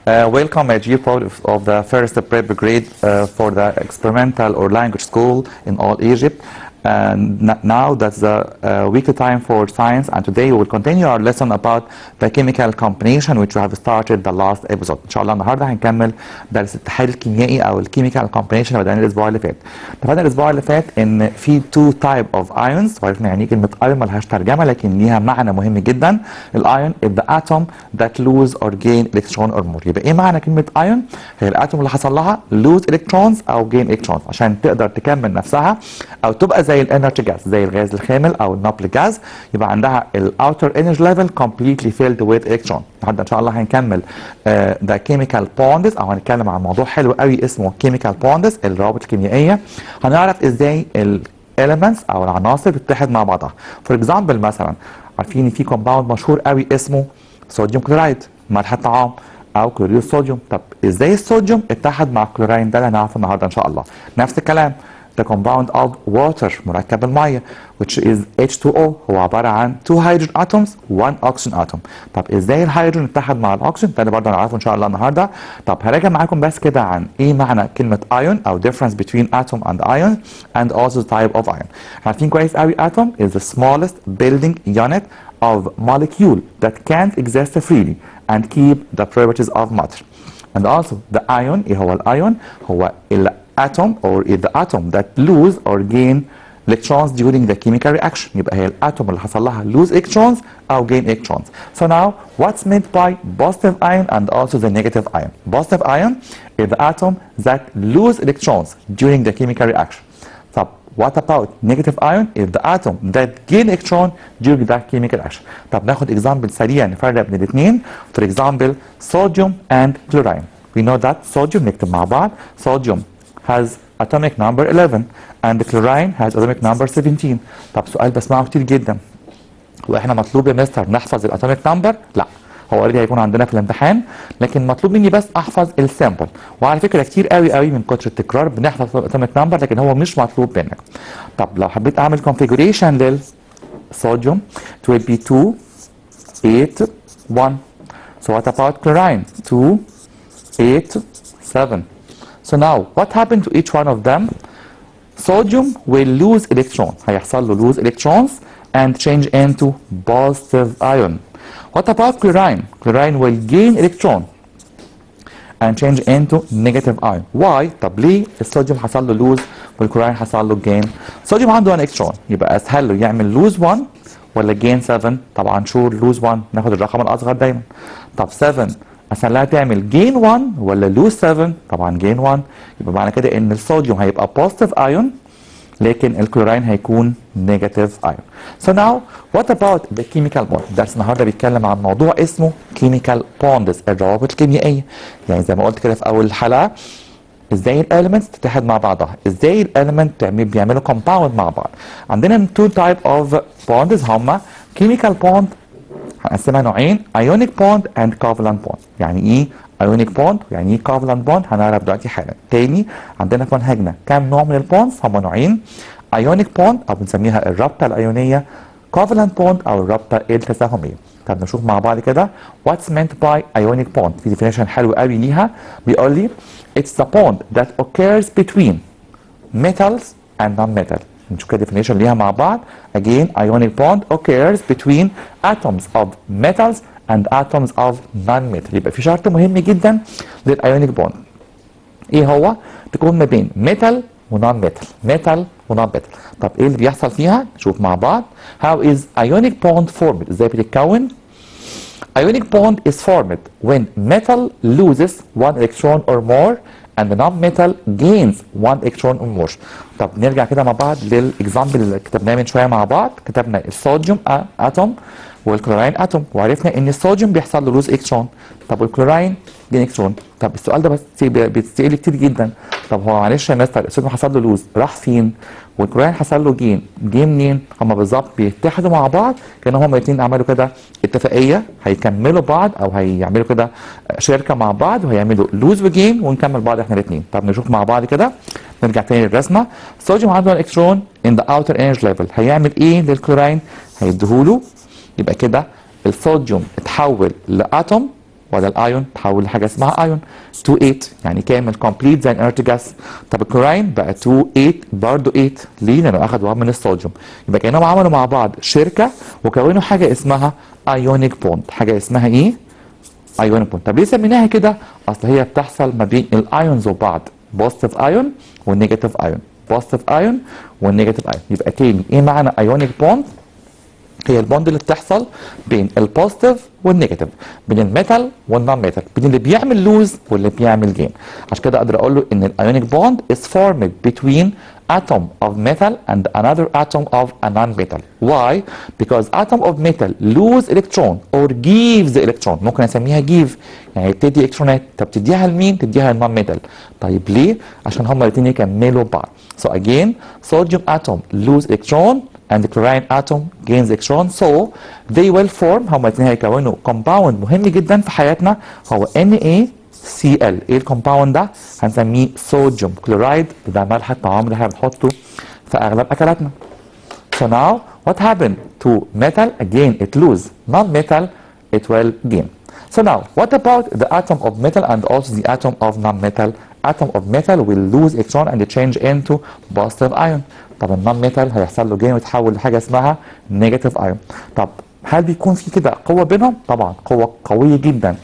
Welcome, my dear people of the first prep grade for the experimental or language school in all Egypt. And now that's the weekly time for science, and today we will continue our lesson about the chemical combination which we have started the last episode. ان شاء الله النهارده هنكمل درس التحليل الكيميائي او الكيميكال combination اللي بدأنا الاسبوع اللي فات. اتفقنا الاسبوع اللي فات ان في two type of ions، وعرفنا يعني كلمه ion مالهاش ترجمه لكن ليها معنى مهم جدا. الايون is the atom that lose or gain electron or more. يبقى ايه معنى كلمه ion؟ هي الاتوم اللي حصل لها lose electrons او gain electrons عشان تقدر تكمل نفسها او تبقى زي الانرجي جاز، زي الغاز الخامل او النوبل جاز، يبقى عندها الاوتر انرجي ليفل completely filled with electron. النهارده ان شاء الله هنكمل the chemical bonds، او هنتكلم عن موضوع حلو قوي اسمه chemical bonds، الروابط الكيميائيه. هنعرف ازاي elements او العناصر بتتحد مع بعضها. فور اكزامبل مثلا عارفين ان في كومباوند مشهور قوي اسمه صوديوم كلورايد، ملح الطعام، او كلوريد الصوديوم. طب ازاي الصوديوم اتحد مع الكلوراين؟ ده اللي هنعرفه النهارده ان شاء الله. نفس الكلام the compound of water، مركب الميه which is H2O، هو عباره عن two hydrogen atoms one oxygen atom. طب ازاي الهيدروجين اتحد مع الاكسجين؟ ده اللي برضه هنعرفه ان شاء الله النهارده. طب هراجع معاكم بس كده عن ايه معنى كلمه ion او difference between atom and ion and also the type of ion. عارفين كويس قوي atom is the smallest building unit of molecule that can't exist freely and keep the properties of matter. And also the ion، ايه هو الايون؟ هو atom or is the atom that lose or gain electrons during the chemical reaction. يبقى هي الاتوم اللي حصل لها lose electrons او gain electrons. So now what's meant by positive ion and also the negative ion? Positive ion is the atom that lose electrons during the chemical reaction. طب what about negative ion is the atom that gain electron during the chemical reaction. طب ناخد example سريع نفرق بين الاثنين. For example sodium and chlorine. We know that sodium، نكتب مع بعض sodium has atomic number 11 and chlorine has atomic number 17. طب سؤال بسمعه كتير جدا، واحنا مطلوب يا مستر نحفظ الاتوميك نمبر؟ لا، هو اوريدي هيكون عندنا في الامتحان، لكن مطلوب مني بس احفظ السامبل. وعلى فكره كتير قوي من كتر التكرار بنحفظ الاتوميك نمبر لكن هو مش مطلوب منك. طب لو حبيت اعمل configuration للصوديوم it will be 2 8 1. So what about chlorine؟ 2 8 7. So now what happened to each one of them? Sodium will lose electron، هيحصل له lose electrons and change into positive ion. What about chlorine? Chlorine will gain electron and change into negative ion. Why؟ طب ليه الصوديوم حصل له lose والكلورين حصل له gain؟ الصوديوم عنده 1 electron، يبقى اسهل له يعمل lose 1 ولا gain 7؟ طبعا شور lose 1، ناخد الرقم الاصغر دايما. طب 7 عشان لها تعمل gain 1 ولا lose 7؟ طبعا gain 1. يبقى معنى كده ان الصوديوم هيبقى positive ion لكن الكلورين هيكون negative ion. So now what about the chemical bond؟ درس النهارده بيتكلم عن موضوع اسمه chemical bonds، الروابط الكيميائيه. يعني زي ما قلت كده في اول الحلقه ازاي الاليمنتس تتحد مع بعضها، ازاي الاليمنت بيعملوا compound مع بعض. عندنا two type of bonds هما chemical bond، هنقسمها نوعين ionic bond and covalent bond. يعني ايه ionic bond يعني ايه covalent bond؟ هنعرف دلوقتي حالا. تاني عندنا في منهجنا كام نوع من البوندز؟ هم نوعين، ionic bond او بنسميها الرابطه الايونيه، covalent bond او الرابطه التساهميه. طب نشوف مع بعض كده what's meant by ionic bond. في definition حلو قوي ليها، بيقول لي it's the bond that occurs between metals and non-metal. نشوف كده definition ليها مع بعض. Again ionic bond occurs between atoms of metals and atoms of non-metal. يبقى في شرط مهم جدا للايونيك بوند، ايه هو؟ تكون ما بين ميتال ونون ميتال، ميتال ونون ميتال. طب ايه اللي بيحصل فيها؟ نشوف مع بعض. How is ionic bond formed؟ ازاي بتتكون؟ Ionic bond is formed when metal loses one electron or more and the non-metal gains one electron or more. طب نرجع كده مع بعض للاكزامبل اللي كتبناه من شويه مع بعض. كتبنا الصوديوم اتوم والكلورين اتوم، وعرفنا ان الصوديوم بيحصل له لوز الكترون، طب والكلورين جين الكترون. طب السؤال ده بس بيتسال كتير جدا، طب هو معلش يا مستر الصوديوم حصل له لوز راح فين؟ والكلورين حصل له جين، جه منين؟ هما بالظبط بيتحدوا مع بعض كانوا هما الاثنين عملوا كده اتفاقيه هيكملوا بعض او هيعملوا كده شركه مع بعض وهيعملوا لوز وجين ونكمل بعض احنا الاثنين. طب نشوف مع بعض كده، نرجع تاني للرسمه. الصوديوم عنده الكترون in the outer energy level، هيعمل ايه للكلورين؟ هيديهوله. يبقى كده الصوديوم اتحول لاتوم ولا الايون تحول لحاجه اسمها ايون. 2 8 يعني كامل كومبليت زي الانرت جاس. طب الكلوراين بقى 2 8 برضه 8 ليه؟ لانه اخدوا من الصوديوم. يبقى كانهم عملوا مع بعض شركه وكونوا حاجه اسمها ايونيك بوند. حاجه اسمها ايه؟ ايونيك بوند. طب ليه سميناها كده؟ اصل هي بتحصل ما بين الايونز وبعض، بوزيتيف ايون والنيجاتيف ايون، بوزيتيف ايون والنيجاتيف ايون. يبقى تاني ايه معنى ايونيك بوند؟ هي البوند اللي بتحصل بين البوزيتيف والنيجاتيف، بين الميتال والنون ميتال، بين اللي بيعمل لوز واللي بيعمل جين. عشان كده اقدر اقول له ان الايونيك بوند is formed between atom of metal and another atom of a non-metal. Why? Because atom of metal lose electron or gives electron. ممكن اسميها give يعني بتدي الكترونات. طب تديها لمين؟ تديها للنون ميتال. طيب ليه؟ عشان هما الاثنين يكملوا بعض. So again, sodium atom lose electron and the chlorine atom gains electron, so they will form. هما الاثنين هيكونوا compound مهم جدا في حياتنا هو NaCl. ايه الكومباوند ده؟ هنسميه صوديوم كلورايد. ده ملح الطعام اللي احنا بنحطه في اغلب اكلاتنا. So now what happened to metal? Again it lose. Non-metal it will gain. So now what about the atom of metal and also the atom of non-metal? Atom of metal will lose electron and change into positive ion. طب النون ميتال هيحصل له جين ويتحول لحاجه اسمها نيجاتيف ايون. طب هل بيكون في كده قوه بينهم؟ طبعا قوه قويه جدا.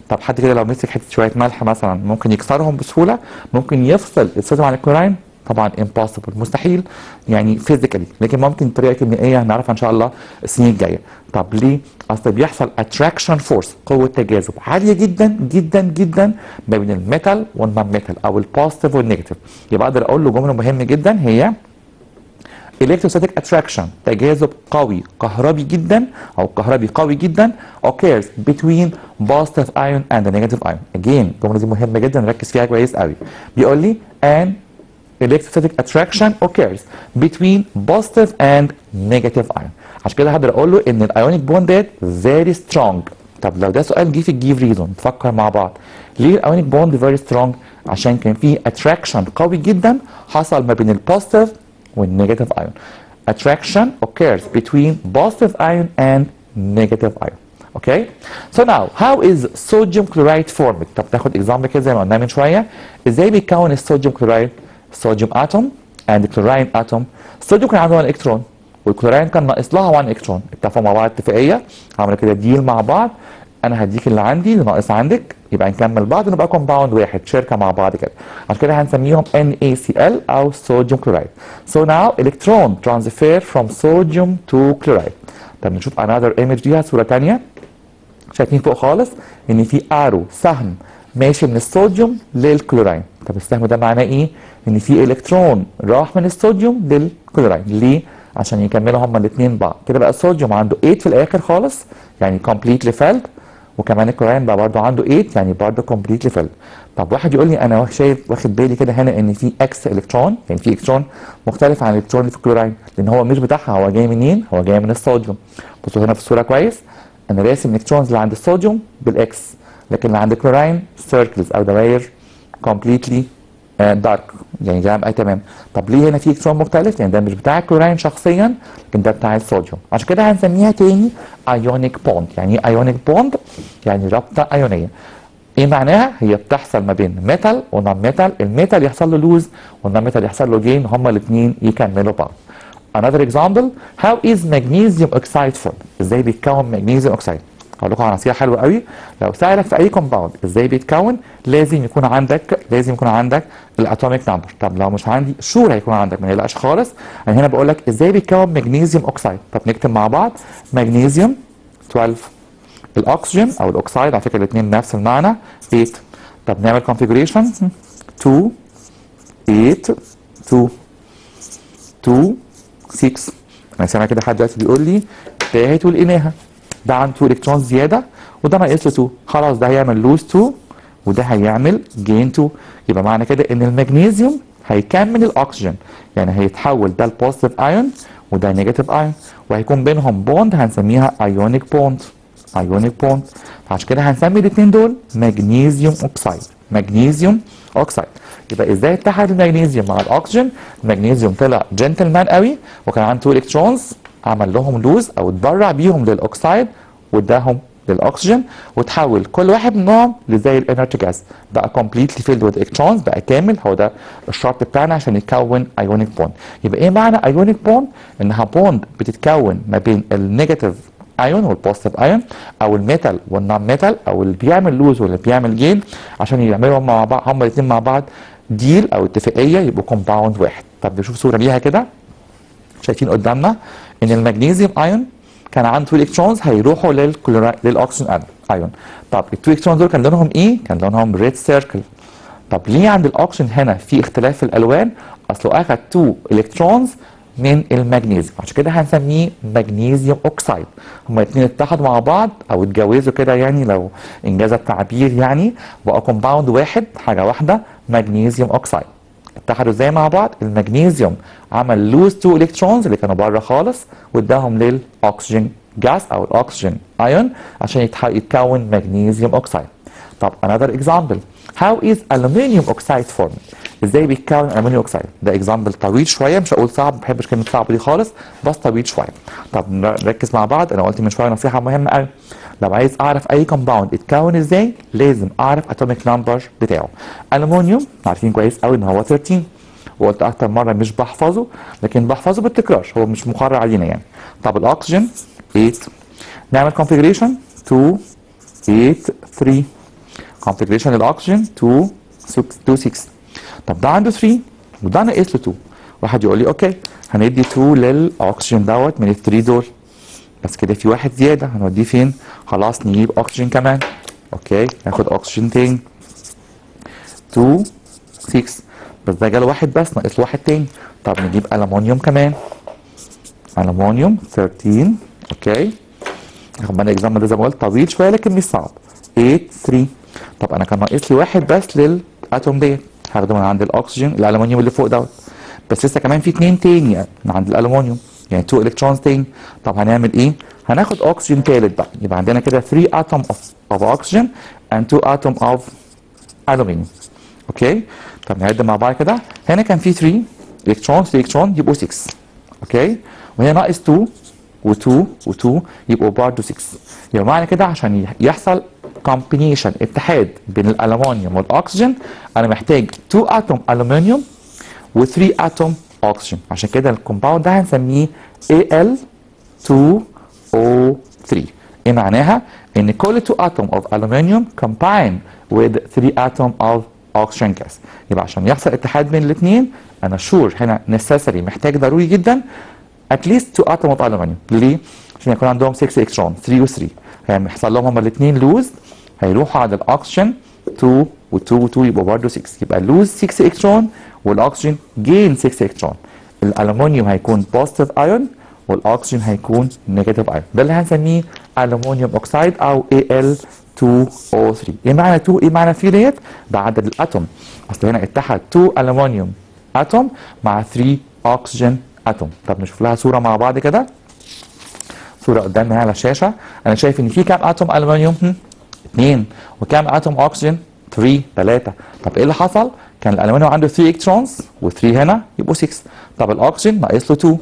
طب حد كده لو مسك حته شويه ملح مثلا ممكن يكسرهم بسهوله؟ ممكن يفصل الصوديوم عن الكلوراين؟ طبعا impossible مستحيل يعني فيزيكالي، لكن ممكن طريقه كيميائيه هنعرفها ان شاء الله السنين الجايه. طب ليه؟ اصل بيحصل اتراكشن فورس، قوه تجاذب عاليه جدا جدا جدا ما بين الميتال والنون ميتال او البوزيتيف والنيجاتيف. يبقى اقدر اقول له جمله مهمه جدا هي electrostatic attraction، تجاذب قوي كهربي جدا او كهربي قوي جدا occurs between positive ion and the negative ion. again الجمله دي مهمه جدا نركز فيها كويس قوي. بيقول لي an electrostatic attraction occurs between positive and negative ion. عشان كده هقدر اقول له ان الايونيك بوند ديت very strong. طب لو ده سؤال جه في الجيف ريزون نفكر مع بعض. ليه الايونيك بوند very strong؟ عشان كان فيه attraction قوي جدا حصل ما بين البوزيتيف والنيجاتيف ايون. Attraction occurs between positive ion and negative ion. Okay? So now how is sodium chloride formed؟ طب ناخد example كده زي ما قلنا من شويه. ازاي بيتكون الصوديوم كلورايد؟ صوديوم اتوم and كلوراين اتوم. الصوديوم كان عنده 1 الكترون والكلوراين كان ناقص لها 1 الكترون. اتفقوا مع بعض اتفاقيه، عملوا كده ديل مع بعض. انا هديك اللي عندي اللي ناقص عندك، يبقى نكمل بعض ونبقى كومباوند واحد، شركه مع بعض كده. عشان كده هنسميهم NaCl او صوديوم كلورايد. So now electron transfer from sodium to chloride. طب نشوف another image ليها صوره ثانيه. شايفين فوق خالص ان في ارو سهم ماشي من الصوديوم للكلوراين. طب السهم ده معناه ايه؟ ان في الكترون راح من الصوديوم للكلوراين. ليه؟ عشان يكملوا هما الاثنين بعض. كده بقى الصوديوم عنده 8 في الاخر خالص يعني completely filled، وكمان الكلوراين بقى برضه عنده 8 يعني برضه completely filled. طب واحد يقول لي انا شايف واخد بالي كده هنا ان في اكس الكترون، يعني في الكترون مختلف عن الالكترون اللي في الكلوراين، لان هو مش بتاعها، هو جاي منين؟ هو جاي من الصوديوم. بصوا هنا في الصوره كويس، انا راسم الالكترونز اللي عند الصوديوم بالاكس، لكن اللي عند الكلوراين سيركلز او دواير completely دارك يعني جام اي تمام. طب ليه هنا في الكترون مختلف؟ يعني ده مش بتاع الكلوراين شخصيا لكن ده بتاع الصوديوم. عشان كده هنسميها تاني ايونيك بوند. يعني ايه ايونيك بوند؟ يعني رابطه ايونيه. ايه معناها؟ هي بتحصل ما بين ميتال ونون ميتال، الميتال يحصل له لوز والنون ميتال يحصل له جين، هما الاثنين يكملوا بعض. Another example, how is magnesium oxide formed؟ ازاي بيتكون مغنيسيوم اوكسيد؟ هقول لكم على نصيحه حلوه قوي. لو سالك في اي كومباوند ازاي بيتكون لازم يكون عندك الاتوميك نمبر. طب لو مش عندي شور هيكون عندك، ما يقلقش خالص. انا هنا بقول لك ازاي بيتكون مغنيسيوم اوكسيد. طب نكتب مع بعض مغنيسيوم 12، الاكسجين او الاوكسيد على فكره الاثنين نفس المعنى 8. طب نعمل كونفيجريشن 2 8 2 2 6. انا سامع كده حد دلوقتي بيقول لي تاهت ولقيناها، ده عنده 2 الكترون زياده وده ناقص له 2، خلاص ده هيعمل لوز 2 وده هيعمل جين 2. يبقى معنى كده ان المغنيسيوم هيكمل الاكسجين، يعني هيتحول ده البوزيتيف ايون وده نيجاتيف ايون، وهيكون بينهم بوند هنسميها ايونيك بوند. عشان كده هنسمي الاثنين دول مغنيسيوم اوكسيد. مغنيسيوم اوكسيد. يبقى ازاي اتحد المغنيسيوم مع الاكسجين؟ المغنيسيوم طلع جنتلمان قوي وكان عنده 2 الكترونز، عمل لهم لوز او اتبرع بيهم للاوكسيد واداهم للاكسجين وتحول كل واحد منهم لزي الانرت جاز، بقى completely filled with electrons، بقى كامل. هو ده الشرط بتاعنا عشان يتكون ايونيك بوند. يبقى ايه معنى ايونيك بوند؟ انها بوند بتتكون ما بين النيجاتيف ايون والبوزيتيف ايون، او الميتال والنون ميتال، او اللي بيعمل لوز واللي بيعمل جين، عشان يعملوا مع بعض هما الاثنين مع بعض ديل او اتفاقيه يبقوا كومباوند واحد. طب نشوف صوره ليها كده. شايفين قدامنا ان المغنيسيوم ايون كان عنده 2 الكترونز هيروحوا للاكسجين ايون. طب ال 2 الكترونز دول كان لونهم ايه؟ كان لونهم ريد سيركل. طب ليه عند الاكسجين هنا في اختلاف في الالوان؟ اصله اخذ 2 الكترونز من المغنيسيوم، عشان كده هنسميه مغنيسيوم اوكسايد. هما الاثنين اتحدوا مع بعض او اتجوزوا كده، يعني لو انجاز التعبير، يعني بقى كومباوند واحد، حاجه واحده، مغنيسيوم اوكسايد. اتحدوا ازاي مع بعض؟ المغنيسيوم عمل لوز 2 الكترونز اللي كانوا بره خالص واداهم للاكسجين جاز او الاكسجين ايون عشان يتكون مغنيسيوم اوكسايد. طب another example. How is aluminum oxide formed؟ ازاي بيتكون الومنيوم اوكسايد؟ ده اكزامبل طويل شويه، مش هقول صعب، ما بحبش كلمه صعب دي خالص، بس طويل شويه. طب نركز مع بعض. انا قلت من شويه نصيحه مهمه قوي. لو عايز اعرف اي كومباوند اتكون ازاي لازم اعرف اتوميك نمبر بتاعه. الومنيوم عارفين كويس قوي ان هو 13، وقلت اكتر مره مش بحفظه، لكن بحفظه بالتكرار، هو مش مقرر علينا يعني. طب الاكسجين 8. نعمل كونفيجريشن 2 8 3. كونفيجريشن للاكسجين 2 6. طب ده عنده 3 وده ناقص له 2. واحد يقول لي اوكي هندي 2 للاكسجين دوت من ال 3 دول، بس كده في واحد زياده هنوديه فين؟ خلاص نجيب اكسجين كمان. اوكي ناخد اكسجين تاني 2 6، بس ده جاله واحد بس ناقص له واحد تاني. طب نجيب الومنيوم كمان، الومنيوم 13. اوكي ناخد بالنا الاكزامبل ده زي ما قلت طويل شويه لكن مش صعب. 8 3. طب انا كان ناقص لي واحد بس للاتوم ديت، هاخده من عند الاكسجين الالومنيوم اللي فوق دوت، بس لسه كمان في 2 تاني من عند الالومنيوم، يعني 2 الكترونز تاني. طب هنعمل ايه؟ هناخد اكسجين تالت بقى، يبقى عندنا كده 3 اتوم اوف اكسجين and 2 اتوم اوف الومنيوم. اوكي طب نعد مع بعض كده. هنا كان في 3 الكترون يبقوا 6. اوكي وهنا ناقص 2 و2 و2 يبقوا برضه 6. يبقى معنى كده عشان يحصل كومبينيشن اتحاد بين الالومنيوم والاكسجين انا محتاج 2 اتوم الومنيوم و3 اتوم اكسجين، عشان كده الكومباوند ده هنسميه Al2O3. ايه معناها؟ ان كل 2 اتوم اوف الومنيوم combine with 3 اتوم اوف oxygen gas. يبقى عشان يحصل اتحاد بين الاثنين انا شور هنا necessary محتاج ضروري جدا at least 2 اتوم اوف الومنيوم. ليه؟ عشان يكون عندهم 6 الكترون 3 و3، هيحصل لهم هما الاثنين لوز، هيروحوا على الاكسجين 2 و2 و2 يبقوا برضه 6، يبقى لوز 6 الكترون والاكسجين جين 6 الكترون. الالومنيوم هيكون بوزيتيف ايون والاكسجين هيكون نيجاتيف ايون، ده اللي هنسميه الومنيوم اوكسايد او Al2O3. ايه معنى 2 ايه معنى 3 ديت؟ ده عدد الاتوم، اصل هنا اتحد 2 الومنيوم اتوم مع 3 اكسجين اتوم. طب نشوف لها صوره مع بعض كده. صوره قدامنا على الشاشه. انا شايف ان في كام اتوم الومنيوم؟ 2. وكام اتوم اكسجين؟ 3. طب ايه اللي حصل؟ كان الالومنيوم عنده 3 الكترونز و3 هنا يبقوا 6. طب الاكسجين ناقص له 2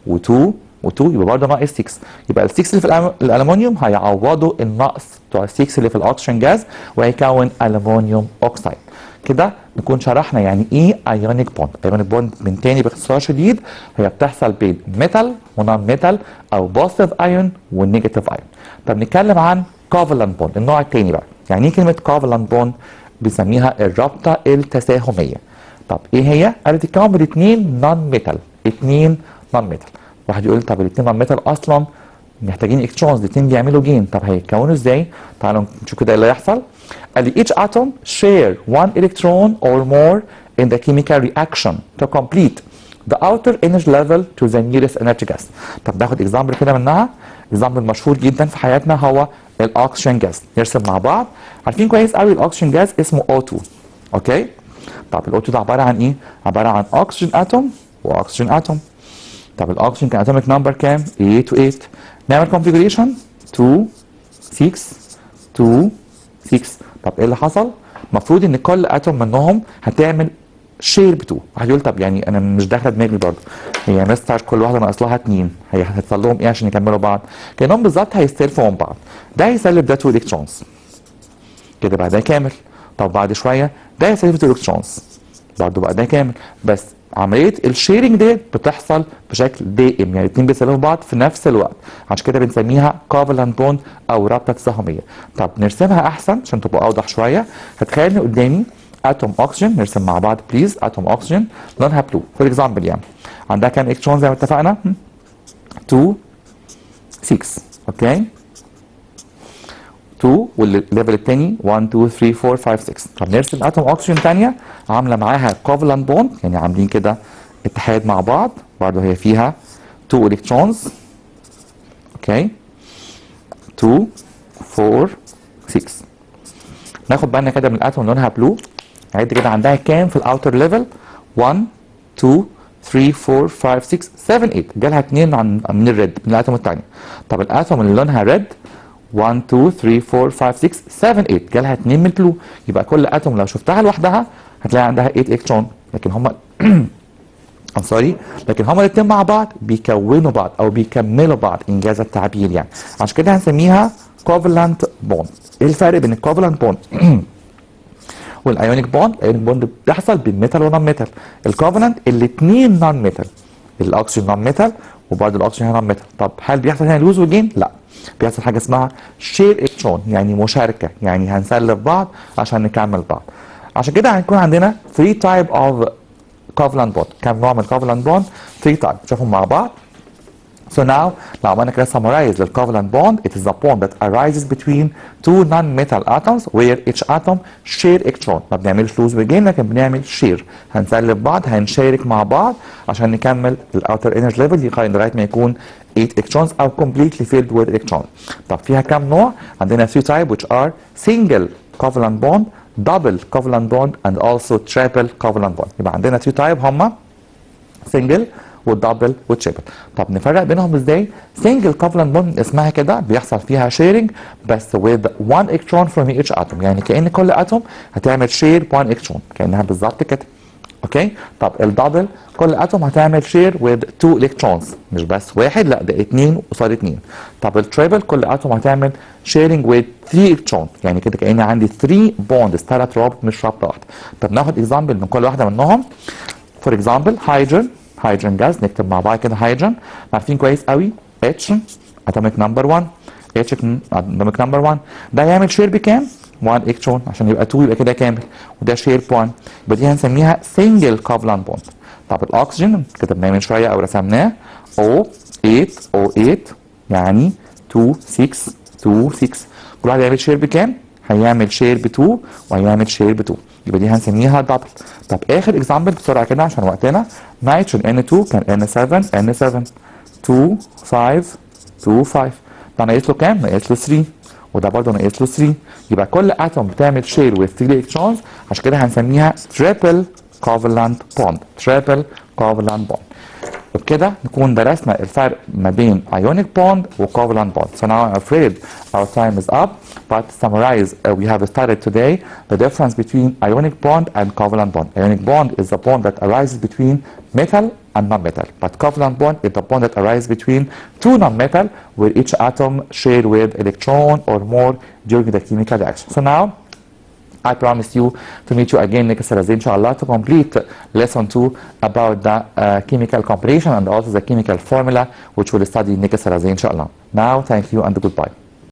و2 و2 يبقى برضه ناقص 6. يبقى ال 6 اللي في الالومنيوم هيعوضوا النقص بتوع ال 6 اللي في الاكسجين جاز وهيكون الومنيوم اوكسايد. كده نكون شرحنا يعني ايه ايونيك بوند. ايونيك بوند من تاني باختصار شديد هي بتحصل بين ميتال ونون ميتال او بوزيتيف ايون والنيجاتيف ايون. طب نتكلم عن كوفالنت بوند النوع التاني بقى. يعني ايه كلمه كوفالنت بوند؟ بنسميها الرابطه التساهميه. طب ايه هي؟ قالت تتكون من 2 نون ميتال. 2 نون ميتال. واحد يقول طب الاثنين نون ميتال اصلا محتاجين الكترونز، الاثنين بيعملوا جين، طب هيتكونوا ازاي؟ تعالوا نشوف كده ايه اللي هيحصل. قال لي each atom share 1 electron or more in the chemical reaction to complete the outer energy level to the nearest energy gas. طب ناخد اكزامبل كده منها. اكزامبل مشهور جدا في حياتنا هو الاكسجين جاز. نرسم مع بعض. عارفين كويس قوي الاكسجين جاز اسمه O2. اوكي؟ طب الاو 2 ده عباره عن ايه؟ عباره عن اكسجين اتوم واكسجين اتوم. طب الاكسجين كان اتوميك نمبر كام؟ 8 و8. نعمل كونفيجريشن 2 6 2 6. طب ايه اللي حصل؟ المفروض ان كل اتوم منهم هتعمل شير ب 2. واحد يقول طب يعني انا مش داخله دماغي برضه، هي مستر كل واحده ناقص لها 2، هي هتحصل لهم ايه عشان يكملوا بعض؟ كانهم بالظبط هيستلفوا من بعض، ده هيسلب ده 2 الكترونز كده بقى ده كامل. طب بعد شويه ده هيسلب 2 الكترونز برضه بقى ده كامل. بس عمليه الشيرنج ديت بتحصل بشكل دائم، يعني الاثنين بيسلفوا بعض في نفس الوقت، عشان كده بنسميها كوفالنت بوند او رابطه تساهميه. طب نرسمها احسن عشان تبقى اوضح شويه. هتخيلني قدامي اتوم اكسجين، نرسم مع بعض بليز. اتوم اكسجين لونها بلو فور اكزامبل، يعني عندها كام الكترون زي ما اتفقنا؟ 2 6. اوكي 2 والليفل الثاني 1 2 3 4 5 6. طب نرسم اتوم اكسجين ثانيه عامله معاها كوفالنت بوند، يعني عاملين كده اتحاد مع بعض، برضه هي فيها 2 الكترونز. اوكي 2 4 6. ناخد بالنا كده من الاتوم لونها بلو، عد كده عندها كام في الاوتر ليفل؟ 1 2 3 4 5 6 7 8. جالها 2 من الريد من الاتوم الثانيه. طب الاتوم اللي لونها ريد 1 2 3 4 5 6 7 8 جالها 2 من البلو. يبقى كل اتوم لو شفتها لوحدها هتلاقي عندها 8 الكترون، لكن هم لكن هما الاثنين مع بعض بيكونوا بعض او بيكملوا بعض انجاز التعبير يعني. عشان كده هنسميها كوفالنت بوند. ايه الفرق بين الكوفالنت بوند والايونيك بوند؟ الايونيك بوند بتحصل بين ميتال ونون ميتال. الكوفالنت الاثنين نون ميتال، الاكسجين نون ميتال وبرضه الاكسجين نون ميتال. طب هل بيحصل هنا لوز وجين؟ لا، بيحصل حاجه اسمها شير الكترون، يعني مشاركه، يعني هنسلف بعض عشان نكمل بعض. عشان كده هيكون عندنا 3 تايب اوف covalent bond. كم نوع من covalent bond؟ 3 تايب، نشوفهم مع بعض. So now لو عملنا كده summarize لل covalent bond, it is the bond that arises between two non-metal atoms where each atom share electron. ما بنعملش lose وgain لكن بنعمل share، هنسلف بعض، هنشارك مع بعض عشان نكمل ال outer energy level لغايه ما يكون 8 electrons او completely filled with electron. طب فيها كم نوع؟ عندنا 3 type which are single covalent bond, double covalent bond and also triple covalent bond. يبقى عندنا 3 تايب هما single والدبل والتريبل. طب نفرق بينهم ازاي؟ single covalent bond اسمها كده بيحصل فيها sharing بس with one electron from each atom، يعني كأن كل اتوم هتعمل share one electron كأنها بالظبط كده. اوكي؟ طب الدبل كل اتوم هتعمل شير with 2 electrons، مش بس واحد، لا ده 2 قصاد 2. طب التريبل كل اتوم هتعمل sharing with 3 electrons، يعني كده كأني عندي 3 bonds، 3 روابط مش رابطه واحده. طب ناخد اكزامبل من كل واحده منهم. فور اكزامبل هيدروجين جاز، نكتب مع بعض كده هيدروجين، عارفين كويس قوي H atomic number 1، H atomic number 1 ده هيعمل شير بكام؟ 1 الكترون، عشان يبقى 2 يبقى كده كامل، وده شير 1، يبقى دي هنسميها سنجل كوفالنت بوند. طب الاكسجين كتبناه من شويه او رسمناه O8 يعني 2 6 2 6، كل واحد هيعمل شير بكام؟ هيعمل شير ب 2 وهيعمل شير ب 2، يبقى دي هنسميها دبل. طب اخر اكزامبل بسرعه كده عشان وقتنا، نيتروجين N2 كان N7 2 5 2 5، ده ناقص له كام؟ ناقص له 3، وده برضه ناقص له 3، يبقى كل اتوم بتعمل شير with 3 الكترونز، عشان كده هنسميها triple covalent bond. triple covalent bond. وبكده نكون درسنا الفرق ما بين ionic bond و covalent bond. So now I'm afraid our time is up, but to summarize, we have studied today the difference between ionic bond and covalent bond. Ionic bond is the bond that arises between metal and non-metal, but covalent bond is the bond that arises between two non-metal where each atom shared with electron or more during the chemical reaction. So now I promise you to meet you again next Thursday inshallah to complete lesson 2 about the chemical comparison and also the chemical formula which we'll study next Thursday inshallah. Now thank you and goodbye.